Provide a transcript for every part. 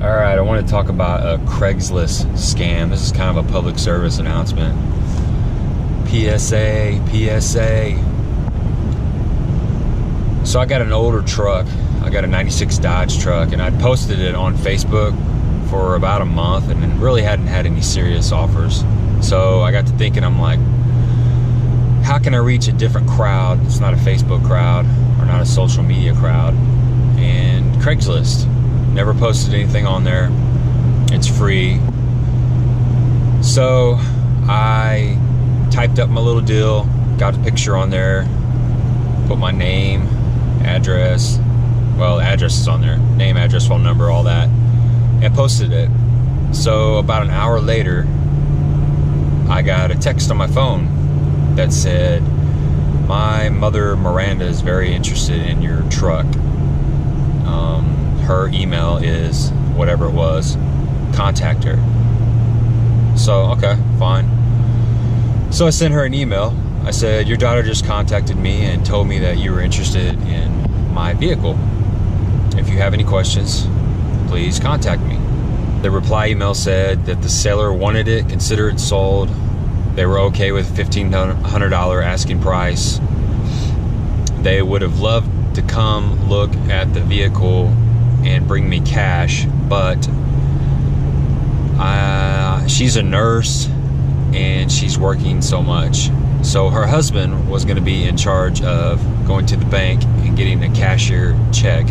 Alright, I want to talk about a Craigslist scam. This is kind of a public service announcement. PSA. So I got an older truck. I got a 96 Dodge truck, and I posted it on Facebook for about a month and really hadn't had any serious offers. So I got to thinking, I'm like, how can I reach a different crowd? It's not a Facebook crowd or not a social media crowd. And Craigslist. Never posted anything on there. It's free. So I typed up my little deal, got a picture on there, put my name, address, well, address is on there, name, address, phone number, all that, and posted it. So about an hour later, I got a text on my phone that said, my mother Miranda is very interested in your truck. Her email is whatever it was, contact her. So, okay, fine. So I sent her an email. I said, your daughter just contacted me and told me that you were interested in my vehicle. If you have any questions, please contact me. The reply email said that the seller wanted it, consider it sold. They were okay with $1,500 asking price. They would have loved to come look at the vehicle and bring me cash, but she's a nurse and she's working so much. So her husband was going to be in charge of going to the bank and getting a cashier check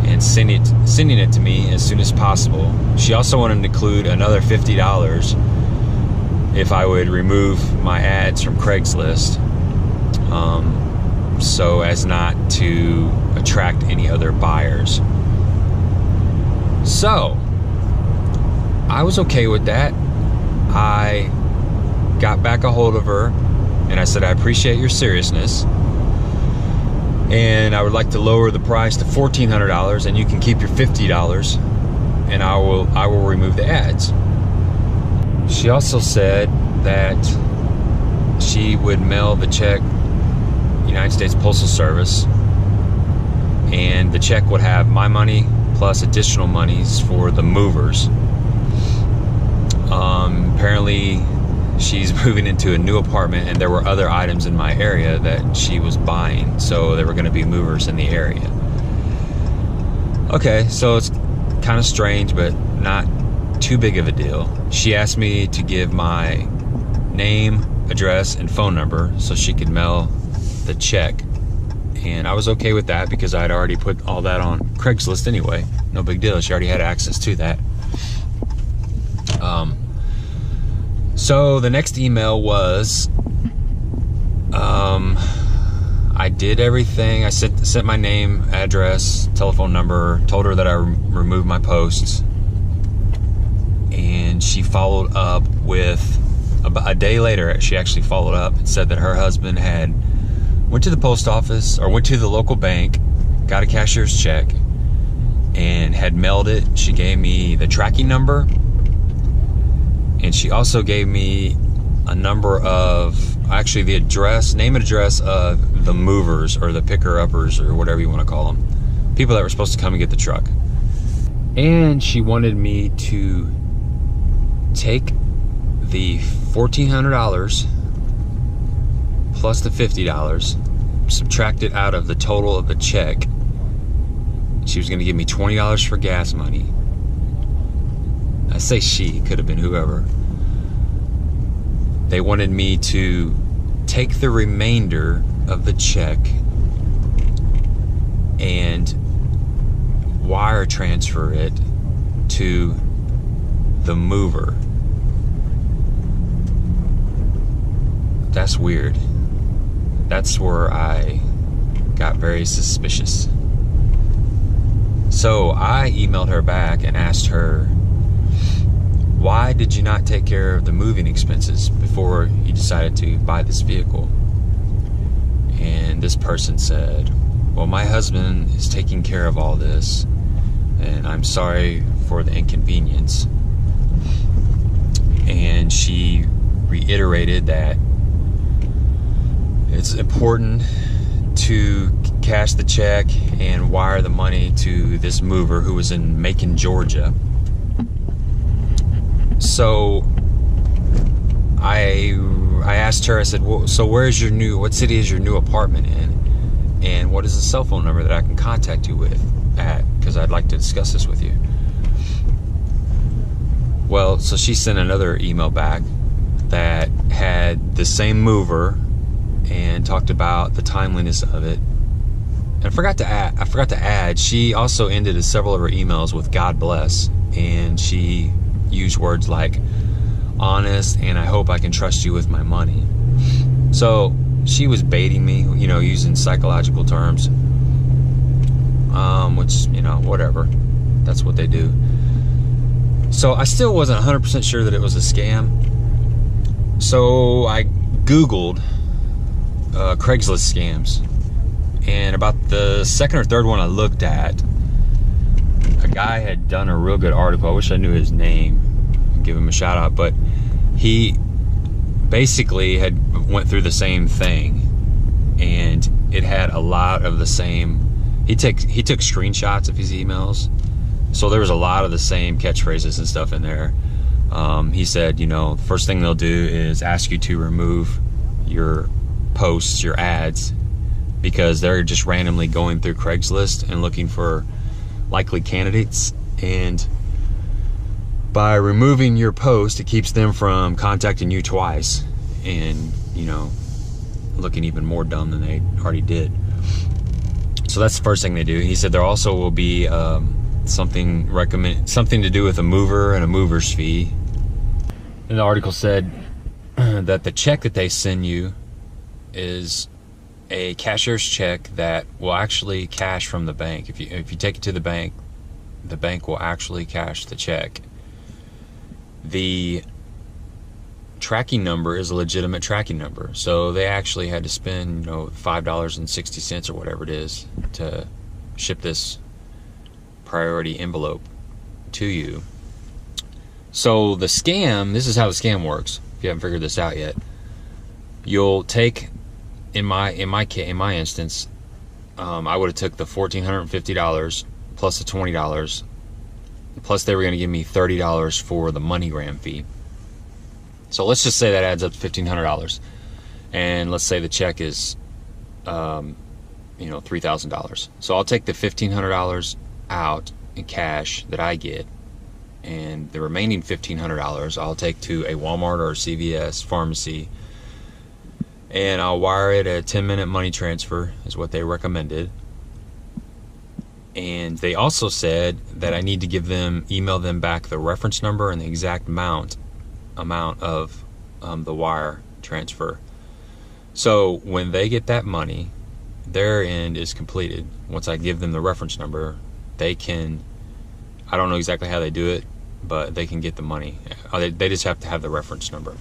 and sending it to me as soon as possible. She also wanted to include another $50 if I would remove my ads from Craigslist, so as not to attract any other buyers. So I was okay with that. I got back a hold of her and I said, I appreciate your seriousness and I would like to lower the price to $1,400 and you can keep your $50 and I will remove the ads. She also said that she would mail the check United States Postal Service, and the check would have my money plus additional monies for the movers. Apparently she's moving into a new apartment and there were other items in my area that she was buying, so there were going to be movers in the area. Okay, so it's kind of strange but not too big of a deal. She asked me to give my name, address, and phone number so she could mail the check, and I was okay with that because I'd already put all that on Craigslist anyway. No big deal. She already had access to that. So the next email was, I did everything. I sent my name, address, telephone number, told her that I removed my posts, and she followed up with, about a day later, she actually followed up and said that her husband had went to the post office, or went to the local bank, got a cashier's check, and had mailed it. She gave me the tracking number, and she also gave me a number of, actually the address, name and address of the movers, or the picker-uppers, or whatever you want to call them. People that were supposed to come and get the truck. And she wanted me to take the $1,400 plus the $50, subtract it out of the total of the check. She was going to give me $20 for gas money. I say she, could have been whoever. They wanted me to take the remainder of the check and wire transfer it to the mover. That's weird. That's where I got very suspicious. So I emailed her back and asked her, why did you not take care of the moving expenses before you decided to buy this vehicle? And this person said, well, my husband is taking care of all this and I'm sorry for the inconvenience. And she reiterated that it's important to cash the check and wire the money to this mover who was in Macon, Georgia. So I asked her, I said, well, so what city is your new apartment in? And what is the cell phone number that I can contact you with at? Because I'd like to discuss this with you. Well, so she sent another email back that had the same mover and talked about the timeliness of it. And I forgot to add, she also ended several of her emails with "God bless," and she used words like "honest" and "I hope I can trust you with my money." So she was baiting me, you know, using psychological terms, which, you know, whatever. That's what they do. So I still wasn't 100% sure that it was a scam. So I Googled Craigslist scams. And about the second or third one I looked at, a guy had done a real good article. I wish I knew his name. I'd give him a shout out. But he basically had went through the same thing. And it had a lot of the same. He took screenshots of his emails. So there was a lot of the same catchphrases and stuff in there. He said, you know, the first thing they'll do is ask you to remove your posts, your ads, because they're just randomly going through Craigslist and looking for likely candidates. And by removing your post, it keeps them from contacting you twice and, you know, looking even more dumb than they already did. So that's the first thing they do. He said there also will be something to do with a mover and a mover's fee. And the article said that the check that they send you is a cashier's check that will actually cash from the bank. If you take it to the bank will actually cash the check. The tracking number is a legitimate tracking number, so they actually had to spend, you know, $5.60 or whatever it is to ship this priority envelope to you. So the scam, this is how the scam works. If you haven't figured this out yet, you'll take, in my instance, I would have took the $1,450 plus the $20, plus they were going to give me $30 for the MoneyGram fee. So let's just say that adds up to $1,500, and let's say the check is, you know, $3,000. So I'll take the $1,500 out in cash that I get, and the remaining $1,500 I'll take to a Walmart or a CVS pharmacy, and I'll wire it a 10-minute money transfer is what they recommended. And they also said that I need to email them back the reference number and the exact amount of the wire transfer. So when they get that money, their end is completed. Once I give them the reference number, they can, I don't know exactly how they do it, but they can get the money. They just have to have the reference number.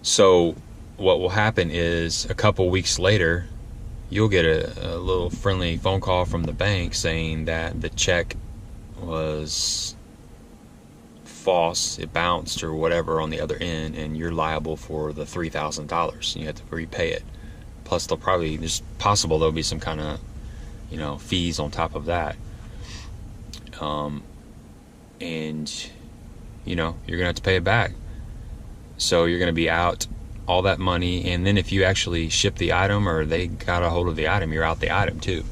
So what will happen is a couple weeks later, you'll get a little friendly phone call from the bank saying that the check was false, it bounced or whatever on the other end, and you're liable for the $3,000. You have to repay it. Plus there's possible there'll be some kind of, you know, fees on top of that. And, you know, you're gonna have to pay it back. So you're gonna be out all that money, and then if you actually ship the item or they got a hold of the item, you're out the item too.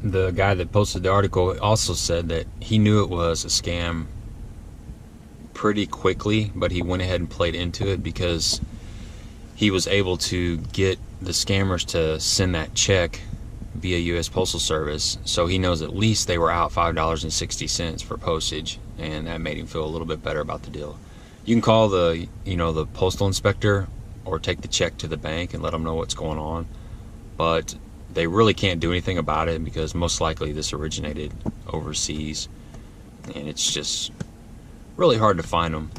The guy that posted the article also said that he knew it was a scam pretty quickly, but he went ahead and played into it because he was able to get the scammers to send that check via U.S. Postal Service, so he knows at least they were out $5.60 for postage, and that made him feel a little bit better about the deal. You can call the postal inspector or take the check to the bank and let them know what's going on, but they really can't do anything about it because most likely this originated overseas, and it's just really hard to find them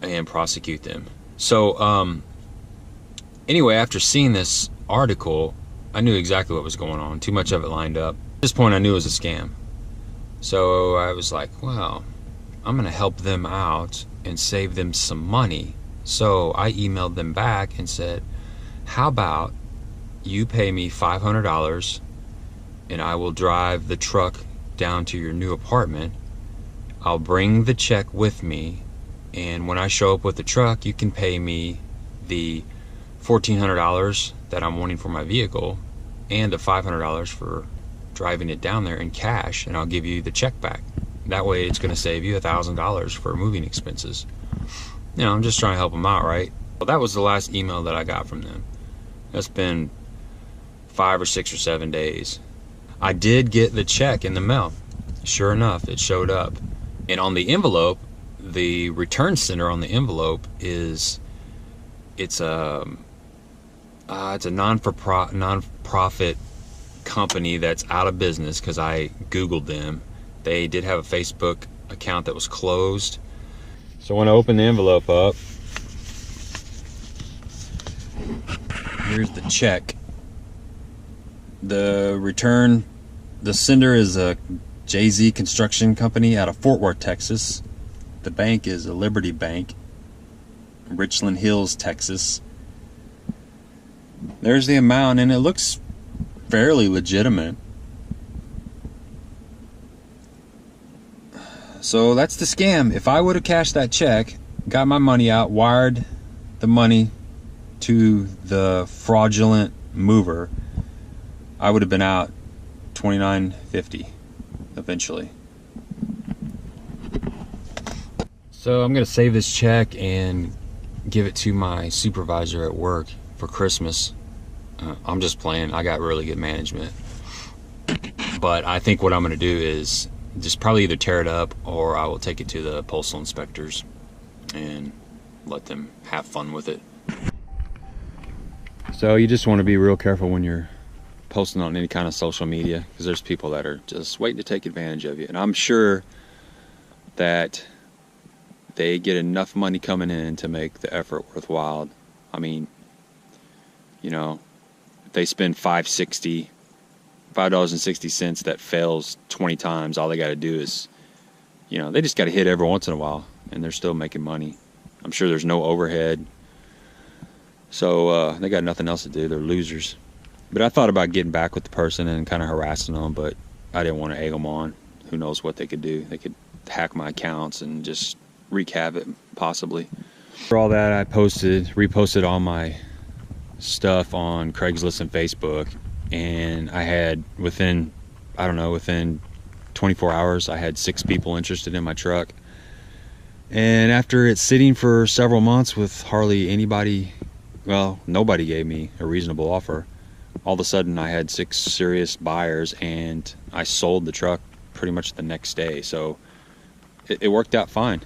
and prosecute them. So anyway, after seeing this article, I knew exactly what was going on. Too much of it lined up. At this point, I knew it was a scam. So I was like, well, I'm going to help them out and save them some money. So I emailed them back and said, how about you pay me $500 and I will drive the truck down to your new apartment. I'll bring the check with me, and when I show up with the truck, you can pay me the $1,400 that I'm wanting for my vehicle and the $500 for driving it down there in cash, and I'll give you the check back. That way it's going to save you $1,000 for moving expenses. You know, I'm just trying to help them out, right? Well, that was the last email that I got from them. That's been 5 or 6 or 7 days. I did get the check in the mail. Sure enough, it showed up. And on the envelope, the return center on the envelope it's a non-profit company that's out of business, because I Googled them. They did have a Facebook account that was closed. So when I open the envelope up, here's the check. The sender is a JZ Construction Company out of Fort Worth, Texas. The bank is a Liberty Bank, Richland Hills, Texas. There's the amount, and it looks fairly legitimate. So that's the scam. If I would have cashed that check, got my money out, wired the money to the fraudulent mover, I would have been out $29.50 eventually. So I'm gonna save this check and give it to my supervisor at work for Christmas. I'm just playing. I got really good management, but I think what I'm gonna do is just probably either tear it up, or I will take it to the postal inspectors and let them have fun with it. So you just want to be real careful when you're posting on any kind of social media, because there's people that are just waiting to take advantage of you. And I'm sure that they get enough money coming in to make the effort worthwhile. I mean, you know, if they spend $5.60 that fails 20 times, all they got to do is, you know, they just got to hit every once in a while, and they're still making money. I'm sure there's no overhead. So they got nothing else to do. They're losers. But I thought about getting back with the person and kind of harassing them, but I didn't want to egg them on. Who knows what they could do. They could hack my accounts and just wreak havoc, possibly. For all that, I reposted all my stuff on Craigslist and Facebook, and I had, within 24 hours, I had 6 people interested in my truck. And after it's sitting for several months with hardly anybody, well, nobody gave me a reasonable offer, all of a sudden I had 6 serious buyers, and I sold the truck pretty much the next day. So it worked out fine.